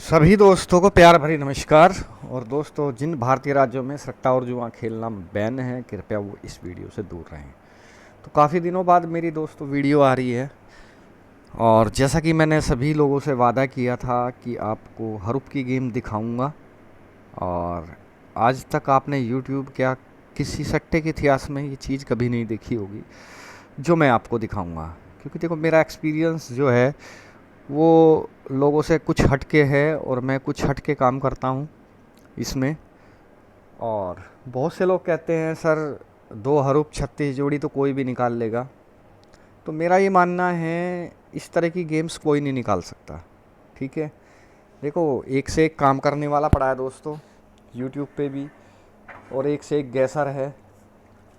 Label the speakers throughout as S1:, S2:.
S1: सभी दोस्तों को प्यार भरी नमस्कार। और दोस्तों, जिन भारतीय राज्यों में सट्टा और जुआ खेलना बैन है, कृपया वो इस वीडियो से दूर रहें। तो काफ़ी दिनों बाद मेरी दोस्तों वीडियो आ रही है, और जैसा कि मैंने सभी लोगों से वादा किया था कि आपको हरूप की गेम दिखाऊंगा। और आज तक आपने यूट्यूब क्या किसी सट्टे के इतिहास में ये चीज़ कभी नहीं देखी होगी जो मैं आपको दिखाऊंगा। क्योंकि देखो, मेरा एक्सपीरियंस जो है वो लोगों से कुछ हट के है, और मैं कुछ हट के काम करता हूँ इसमें। और बहुत से लोग कहते हैं सर, दो हरूप 36 जोड़ी तो कोई भी निकाल लेगा। तो मेरा ये मानना है, इस तरह की गेम्स कोई नहीं निकाल सकता। ठीक है, देखो, एक से एक काम करने वाला पड़ा है दोस्तों यूट्यूब पे भी, और एक से एक गैसर है।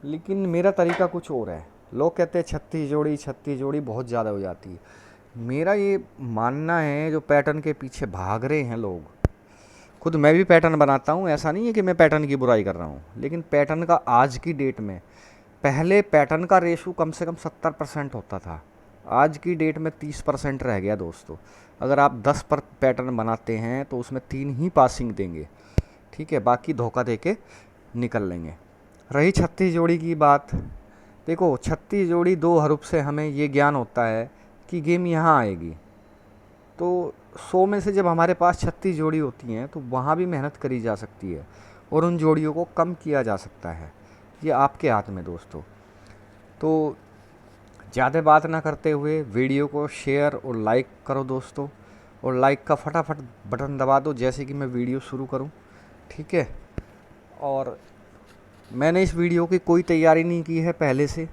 S1: लेकिन मेरा तरीका कुछ और है। लोग कहते हैं 36 जोड़ी बहुत ज़्यादा हो जाती है। मेरा ये मानना है, जो पैटर्न के पीछे भाग रहे हैं लोग, खुद मैं भी पैटर्न बनाता हूँ, ऐसा नहीं है कि मैं पैटर्न की बुराई कर रहा हूँ, लेकिन पैटर्न का आज की डेट में, पहले पैटर्न का रेशो कम से कम 70% होता था। आज की डेट में 30% रह गया दोस्तों। अगर आप 10 पर पैटर्न बनाते हैं तो उसमें 3 ही पासिंग देंगे, ठीक है, बाकी धोखा दे के निकल लेंगे। रही 36 जोड़ी की बात, देखो 36 जोड़ी दो हरूप से हमें ये ज्ञान होता है कि गेम यहाँ आएगी। तो 100 में से जब हमारे पास 36 जोड़ी होती हैं तो वहाँ भी मेहनत करी जा सकती है, और उन जोड़ियों को कम किया जा सकता है। ये आपके हाथ में दोस्तों। तो ज़्यादा बात ना करते हुए वीडियो को शेयर और लाइक करो दोस्तों, और लाइक का फटाफट बटन दबा दो जैसे कि मैं वीडियो शुरू करूं। ठीक है, और मैंने इस वीडियो की कोई तैयारी नहीं की है पहले से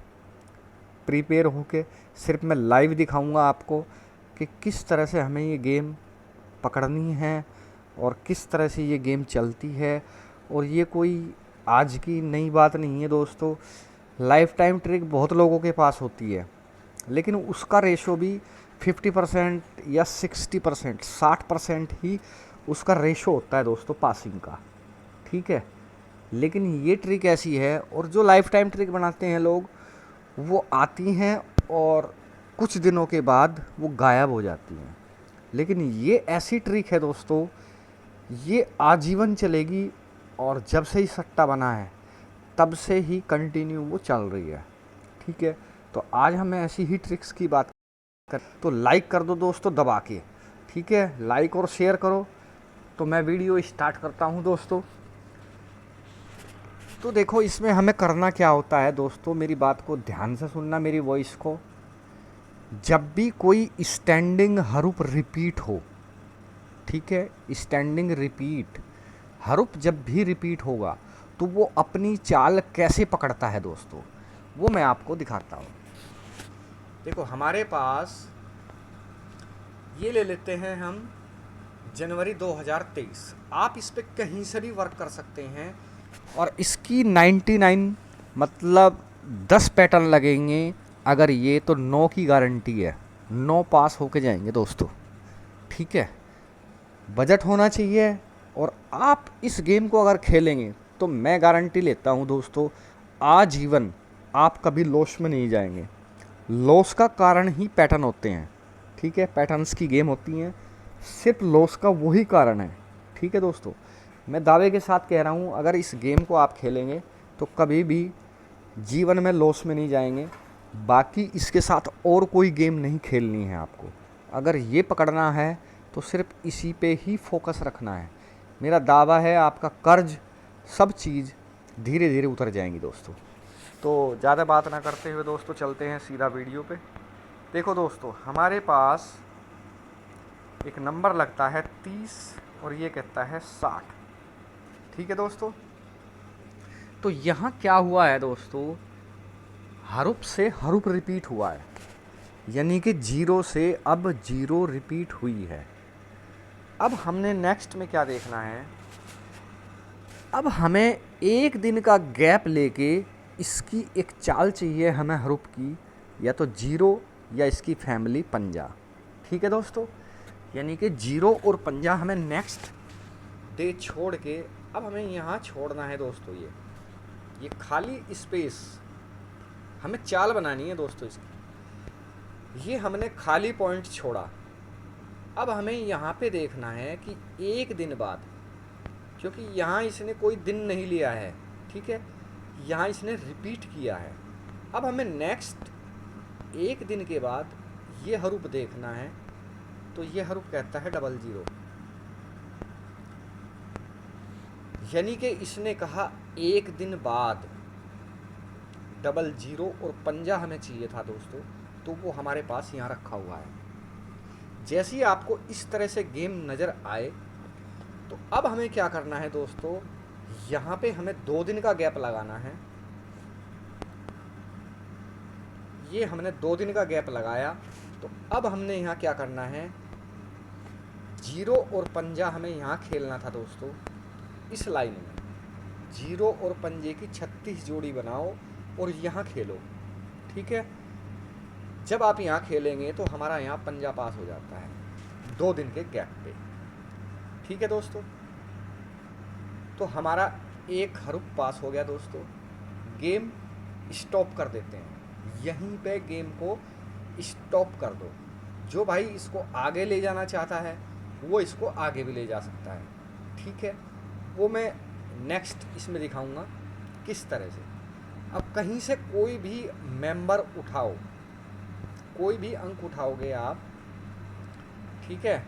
S1: प्रिपेयर होके, सिर्फ मैं लाइव दिखाऊंगा आपको कि किस तरह से हमें ये गेम पकड़नी है और किस तरह से ये गेम चलती है। और ये कोई आज की नई बात नहीं है दोस्तों। लाइफ टाइम ट्रिक बहुत लोगों के पास होती है, लेकिन उसका रेशो भी 50% या 60%, 60% ही उसका रेशो होता है दोस्तों पासिंग का। ठीक है, लेकिन ये ट्रिक ऐसी है, और जो लाइफ टाइम ट्रिक बनाते हैं लोग, वो आती हैं और कुछ दिनों के बाद वो गायब हो जाती हैं। लेकिन ये ऐसी ट्रिक है दोस्तों, ये आजीवन चलेगी, और जब से ही सट्टा बना है तब से ही कंटिन्यू वो चल रही है। ठीक है, तो आज हमें ऐसी ही ट्रिक्स की बात कर, तो लाइक कर दो दोस्तों दबा के। ठीक है, लाइक और शेयर करो। तो मैं वीडियो स्टार्ट करता हूँ दोस्तों। तो देखो, इसमें हमें करना क्या होता है दोस्तों, मेरी बात को ध्यान से सुनना, मेरी वॉइस को। जब भी कोई स्टैंडिंग हरूप रिपीट हो, ठीक है, स्टैंडिंग रिपीट हरूप जब भी रिपीट होगा, तो वो अपनी चाल कैसे पकड़ता है दोस्तों, वो मैं आपको दिखाता हूँ। देखो, हमारे पास ये ले लेते हैं हम जनवरी 2023। आप इस पर कहीं से भी वर्क कर सकते हैं, और इसकी 99 मतलब 10 पैटर्न लगेंगे। अगर ये तो 9 की गारंटी है, 9 पास होके जाएंगे दोस्तों। ठीक है, बजट होना चाहिए, और आप इस गेम को अगर खेलेंगे तो मैं गारंटी लेता हूँ दोस्तों, आजीवन आप कभी लॉस में नहीं जाएंगे। लॉस का कारण ही पैटर्न होते हैं। ठीक है, पैटर्न्स की गेम होती हैं, सिर्फ लॉस का वही कारण है। ठीक है दोस्तों, मैं दावे के साथ कह रहा हूँ, अगर इस गेम को आप खेलेंगे तो कभी भी जीवन में लॉस में नहीं जाएंगे। बाकी इसके साथ और कोई गेम नहीं खेलनी है आपको। अगर ये पकड़ना है तो सिर्फ इसी पे ही फोकस रखना है। मेरा दावा है, आपका कर्ज सब चीज़ धीरे धीरे उतर जाएंगी दोस्तों। तो ज़्यादा बात ना करते हुए दोस्तों चलते हैं सीधा वीडियो पे। देखो दोस्तों, हमारे पास एक नंबर लगता है 30, और ये कहता है 60। ठीक है दोस्तों, तो यहाँ क्या हुआ है दोस्तों, हरूप से हरूप रिपीट हुआ है, यानी कि जीरो से अब जीरो रिपीट हुई है। अब हमने नेक्स्ट में क्या देखना है, अब हमें एक दिन का गैप लेके इसकी एक चाल चाहिए हमें हरूप की, या तो जीरो या इसकी फैमिली पंजा। ठीक है दोस्तों, यानी कि जीरो और पंजा हमें नेक्स्ट डे छोड़ के अब हमें यहाँ छोड़ना है दोस्तों। ये खाली स्पेस हमें चाल बनानी है दोस्तों इसकी। ये हमने खाली पॉइंट छोड़ा, अब हमें यहाँ पे देखना है कि एक दिन बाद, क्योंकि यहाँ इसने कोई दिन नहीं लिया है, ठीक है, यहाँ इसने रिपीट किया है। अब हमें नेक्स्ट एक दिन के बाद ये हरूफ देखना है, तो ये हरूफ कहता है 00, यानी कि इसने कहा एक दिन बाद 00 और पंजा हमें चाहिए था दोस्तों, तो वो हमारे पास यहाँ रखा हुआ है। जैसे ही आपको इस तरह से गेम नज़र आए, तो अब हमें क्या करना है दोस्तों, यहाँ पे हमें 2 दिन का गैप लगाना है। ये हमने 2 दिन का गैप लगाया, तो अब हमने यहाँ क्या करना है, 0 और पंजा हमें यहाँ खेलना था दोस्तों। इस लाइन में 0 और पंजे की 36 जोड़ी बनाओ और यहाँ खेलो, ठीक है। जब आप यहाँ खेलेंगे तो हमारा यहाँ पंजा पास हो जाता है 2 दिन के गैप पे, ठीक है दोस्तों। तो हमारा एक हरूफ पास हो गया दोस्तों। गेम स्टॉप कर देते हैं, यहीं पे गेम को स्टॉप कर दो। जो भाई इसको आगे ले जाना चाहता है वो इसको आगे भी ले जा सकता है, ठीक है। वो मैं नेक्स्ट इसमें दिखाऊंगा किस तरह से। अब कहीं से कोई भी मेंबर उठाओ, कोई भी अंक उठाओगे आप, ठीक है,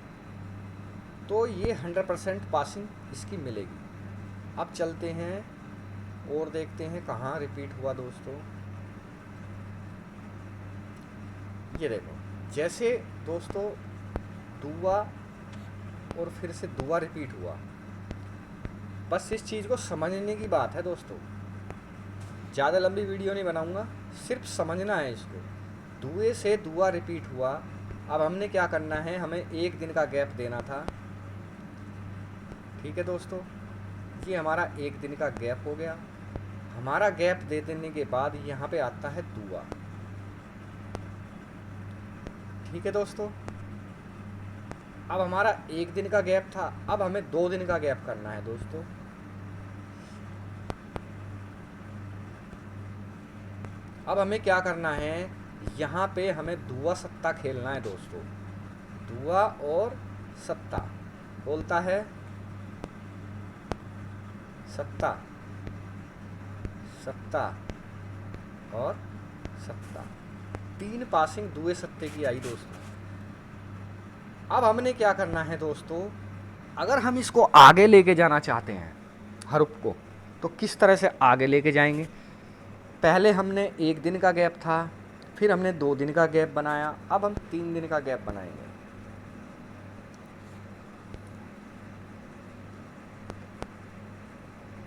S1: तो ये 100% पासिंग इसकी मिलेगी। अब चलते हैं और देखते हैं कहाँ रिपीट हुआ दोस्तों। ये देखो, जैसे दोस्तों दुआ और फिर से दुआ रिपीट हुआ। बस इस चीज़ को समझने की बात है दोस्तों, ज़्यादा लंबी वीडियो नहीं बनाऊंगा, सिर्फ समझना है इसको। दुए से दुआ रिपीट हुआ। अब हमने क्या करना है, हमें एक दिन का गैप देना था, ठीक है दोस्तों। ये हमारा एक दिन का गैप हो गया। हमारा गैप दे देने के बाद यहाँ पे आता है दुआ, ठीक है दोस्तों। अब हमारा एक दिन का गैप था, अब हमें 2 दिन का गैप करना है दोस्तों। अब हमें क्या करना है, यहाँ पे हमें दुआ सत्ता खेलना है दोस्तों। दुआ और सत्ता बोलता है, सत्ता सत्ता और सत्ता, 3 पासिंग दुए सत्ते की आई दोस्तों। अब हमने क्या करना है दोस्तों, अगर हम इसको आगे लेके जाना चाहते हैं हरूफ को, तो किस तरह से आगे लेके जाएंगे। पहले हमने एक दिन का गैप था, फिर हमने 2 दिन का गैप बनाया, अब हम 3 दिन का गैप बनाएंगे।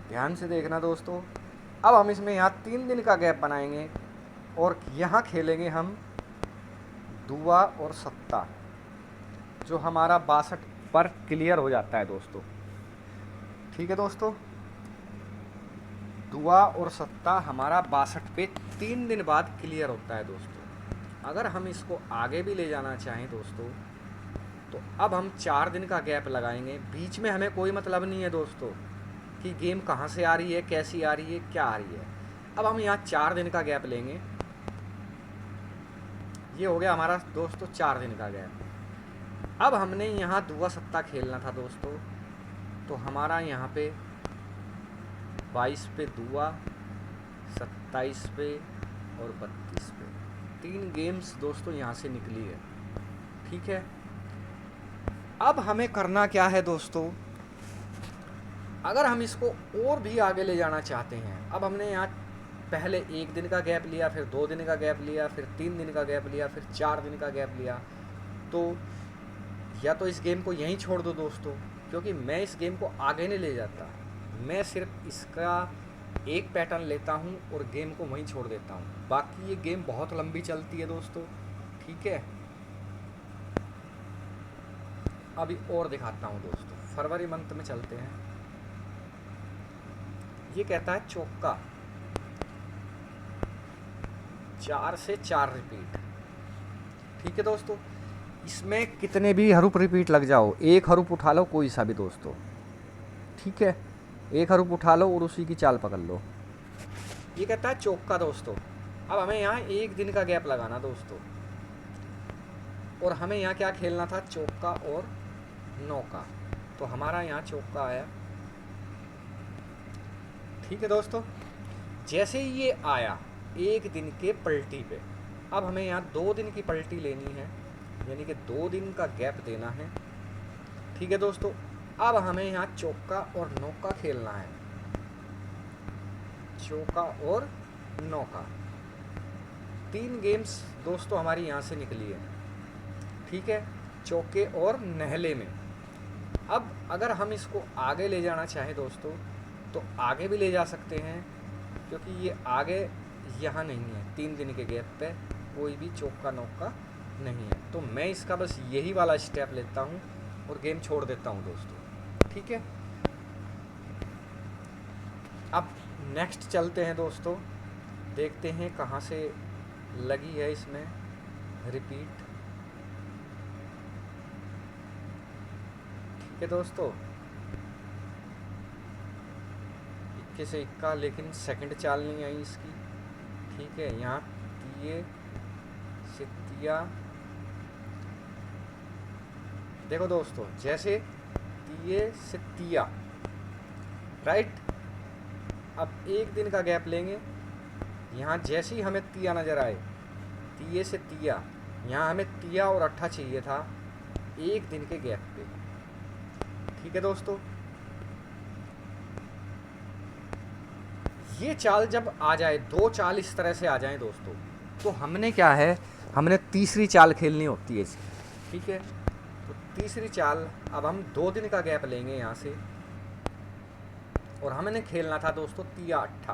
S1: ध्यान से देखना दोस्तों। अब हम इसमें यहाँ 3 दिन का गैप बनाएंगे और यहाँ खेलेंगे हम दुआ और सत्ता, जो हमारा 62 पर क्लियर हो जाता है दोस्तों, ठीक है दोस्तों। दुआ और सत्ता हमारा 62 पे 3 दिन बाद क्लियर होता है दोस्तों। अगर हम इसको आगे भी ले जाना चाहें दोस्तों, तो अब हम 4 दिन का गैप लगाएंगे। बीच में हमें कोई मतलब नहीं है दोस्तों कि गेम कहाँ से आ रही है, कैसी आ रही है, क्या आ रही है। अब हम यहाँ 4 दिन का गैप लेंगे। ये हो गया हमारा दोस्तों 4 दिन का गैप। अब हमने यहाँ दुआ सत्ता खेलना था दोस्तों, तो हमारा यहाँ पे 22 पे दुआ, 27 पे और 32 पे 3 गेम्स दोस्तों यहाँ से निकली है, ठीक है। अब हमें करना क्या है दोस्तों, अगर हम इसको और भी आगे ले जाना चाहते हैं। अब हमने यहाँ पहले 1 दिन का गैप लिया, फिर 2 दिन का गैप लिया, फिर 3 दिन का गैप लिया, फिर 4 दिन का गैप लिया। तो या तो इस गेम को यहीं छोड़ दो दोस्तों, क्योंकि मैं इस गेम को आगे नहीं ले जाता। मैं सिर्फ इसका एक पैटर्न लेता हूँ और गेम को वहीं छोड़ देता हूँ। बाकी ये गेम बहुत लंबी चलती है दोस्तों, ठीक है। अभी और दिखाता हूँ दोस्तों, फरवरी मंथ में चलते हैं। ये कहता है चौका, 4 से 4 रिपीट, ठीक है दोस्तों। इसमें कितने भी हरूफ रिपीट लग जाओ, एक हरूफ उठा लो कोई सा भी दोस्तों, ठीक है। एक हरूफ उठा लो और उसी की चाल पकड़ लो। ये कहता है चौका दोस्तों। अब हमें यहाँ 1 दिन का गैप लगाना दोस्तों। और हमें यहाँ क्या खेलना था, चौका और नौका। तो हमारा यहाँ चौका आया। ठीक है दोस्तों, जैसे ही ये आया 1 दिन के पलटी पे, अब हमें यहाँ 2 दिन की पलटी लेनी है, यानी कि 2 दिन का गैप देना है। ठीक है दोस्तों, अब हमें यहाँ चौका और नौका खेलना है, चौका और नौका। 3 गेम्स दोस्तों हमारी यहाँ से निकली है। ठीक है, चौके और नहले में। अब अगर हम इसको आगे ले जाना चाहें दोस्तों, तो आगे भी ले जा सकते हैं, क्योंकि ये आगे यहाँ नहीं है, 3 दिन के गैप पे कोई भी चौका नौका नहीं है। तो मैं इसका बस यही वाला स्टेप लेता हूँ और गेम छोड़ देता हूँ दोस्तों। ठीक है, अब नेक्स्ट चलते हैं दोस्तों, देखते हैं कहाँ से लगी है इसमें रिपीट। ठीक है दोस्तों, 21 से 21, लेकिन सेकंड चाल नहीं आई इसकी। ठीक है, यहाँ तिये से तिया। देखो दोस्तों, जैसे तिये से तिया, राइट। अब 1 दिन का गैप लेंगे। यहाँ जैसे ही हमें तिया नज़र आए, तिये से तिया, यहाँ हमें तिया और अट्ठा चाहिए था 1 दिन के गैप पे। ठीक है दोस्तों, ये चाल जब आ जाए, 2 चाल इस तरह से आ जाएं दोस्तों, तो हमने क्या है, हमने तीसरी चाल खेलनी होती है इसकी। ठीक है, तो तीसरी चाल अब हम 2 दिन का गैप लेंगे यहाँ से, और हमने खेलना था दोस्तों तिया अट्ठा,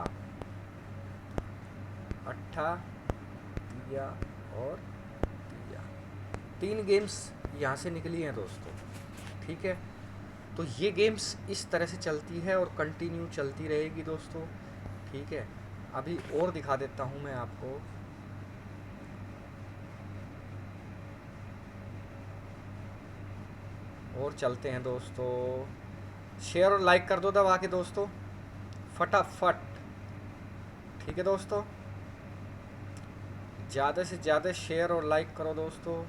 S1: अट्ठा तिया और तिया। 3 गेम्स यहाँ से निकली हैं दोस्तों। ठीक है, तो ये गेम्स इस तरह से चलती है और कंटिन्यू चलती रहेगी दोस्तों। ठीक है, अभी और दिखा देता हूँ मैं आपको। और चलते हैं दोस्तों, शेयर और लाइक कर दो दबा के दोस्तों, फटाफट। ठीक है दोस्तों, ज़्यादा से ज़्यादा शेयर और लाइक करो दोस्तों।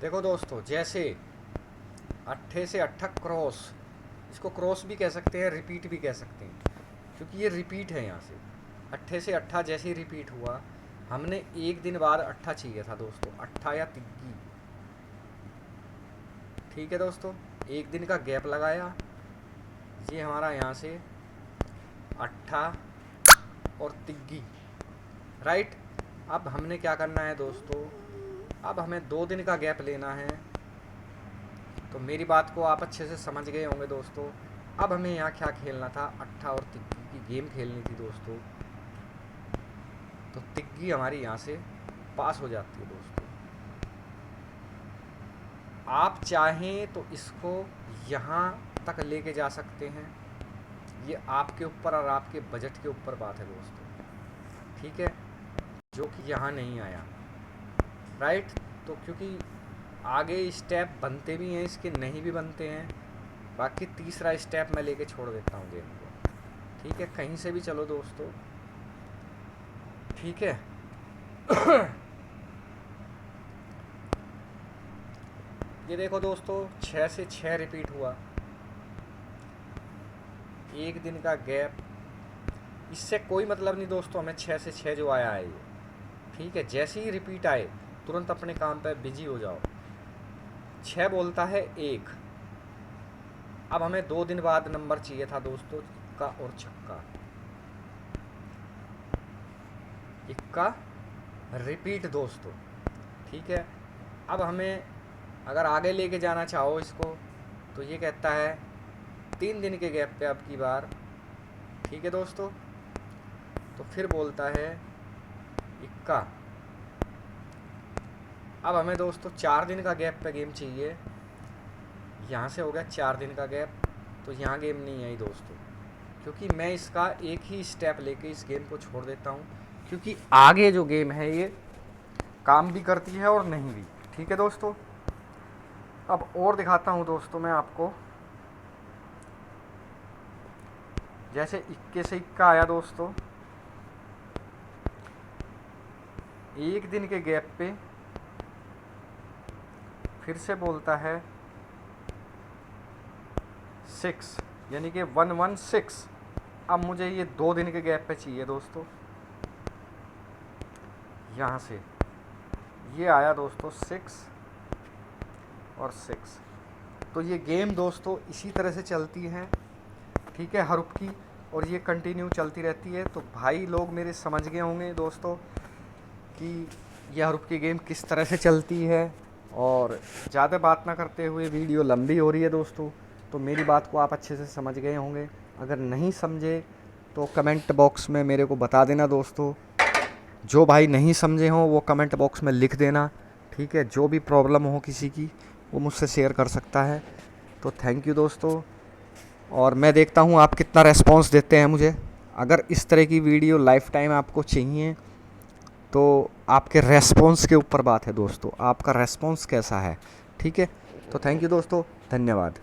S1: देखो दोस्तों, जैसे अट्ठे से अट्ठा क्रॉस, इसको क्रॉस भी कह सकते हैं, रिपीट भी कह सकते हैं, क्योंकि ये रिपीट है। यहाँ से अट्ठे से अट्ठा जैसे ही रिपीट हुआ, हमने 1 दिन बाद अट्ठा चाहिए था दोस्तों, अट्ठा या तिग्गी। ठीक है दोस्तों, 1 दिन का गैप लगाया, ये हमारा यहाँ से अट्ठा और तिग्गी, राइट। अब हमने क्या करना है दोस्तों, अब हमें 2 दिन का गैप लेना है। तो मेरी बात को आप अच्छे से समझ गए होंगे दोस्तों। अब हमें यहाँ क्या खेलना था, अट्ठा और तिग्गी की गेम खेलनी थी दोस्तों। तो तिग्गी हमारी यहाँ से पास हो जाती है दोस्तों। आप चाहें तो इसको यहाँ तक लेके जा सकते हैं, ये आपके ऊपर और आपके बजट के ऊपर बात है दोस्तों। ठीक है, जो कि यहाँ नहीं आया, राइट। तो क्योंकि आगे स्टेप बनते भी हैं इसके, नहीं भी बनते हैं, बाकी तीसरा स्टेप मैं लेके छोड़ देता हूँ गेम को। ठीक है, कहीं से भी चलो दोस्तों। ठीक है, ये देखो दोस्तों, 6 से 6 रिपीट हुआ, 1 दिन का गैप। इससे कोई मतलब नहीं दोस्तों, हमें 6 से 6 जो आया है ये। ठीक है, जैसे ही रिपीट आए तुरंत अपने काम पे बिजी हो जाओ। 6 बोलता है 1। अब हमें 2 दिन बाद नंबर चाहिए था दोस्तों, इक्का और छक्का। इक्का रिपीट दोस्तों। ठीक है, अब हमें अगर आगे लेके जाना चाहो इसको, तो ये कहता है 3 दिन के गैप पे अब की बार। ठीक है दोस्तों, तो फिर बोलता है इक्का। अब हमें दोस्तों 4 दिन का गैप पे गेम चाहिए। यहाँ से हो गया 4 दिन का गैप, तो यहाँ गेम नहीं आई दोस्तों, क्योंकि मैं इसका एक ही स्टेप लेके इस गेम को छोड़ देता हूँ, क्योंकि आगे जो गेम है ये काम भी करती है और नहीं भी। ठीक है दोस्तों, अब और दिखाता हूँ दोस्तों मैं आपको। जैसे इक्के से इक्का आया दोस्तों, एक दिन के गैप पे फिर से बोलता है 6, यानी कि 116। अब मुझे ये 2 दिन के गैप पे चाहिए दोस्तों। यहाँ से ये आया दोस्तों 6 और 6। तो ये गेम दोस्तों इसी तरह से चलती है, ठीक है, हरूफ की, और ये कंटिन्यू चलती रहती है। तो भाई लोग मेरे समझ गए होंगे दोस्तों कि ये हरूफ की गेम किस तरह से चलती है। और ज़्यादा बात ना करते हुए, वीडियो लंबी हो रही है दोस्तों, तो मेरी बात को आप अच्छे से समझ गए होंगे। अगर नहीं समझे तो कमेंट बॉक्स में मेरे को बता देना दोस्तों। जो भाई नहीं समझे हों वो कमेंट बॉक्स में लिख देना, ठीक है। जो भी प्रॉब्लम हो किसी की वो मुझसे शेयर कर सकता है। तो थैंक यू दोस्तों, और मैं देखता हूँ आप कितना रेस्पॉन्स देते हैं मुझे। अगर इस तरह की वीडियो लाइफ टाइम आपको चाहिए तो आपके रेस्पॉन्स के ऊपर बात है दोस्तों, आपका रेस्पॉन्स कैसा है, ठीक है। तो थैंक यू दोस्तों, धन्यवाद।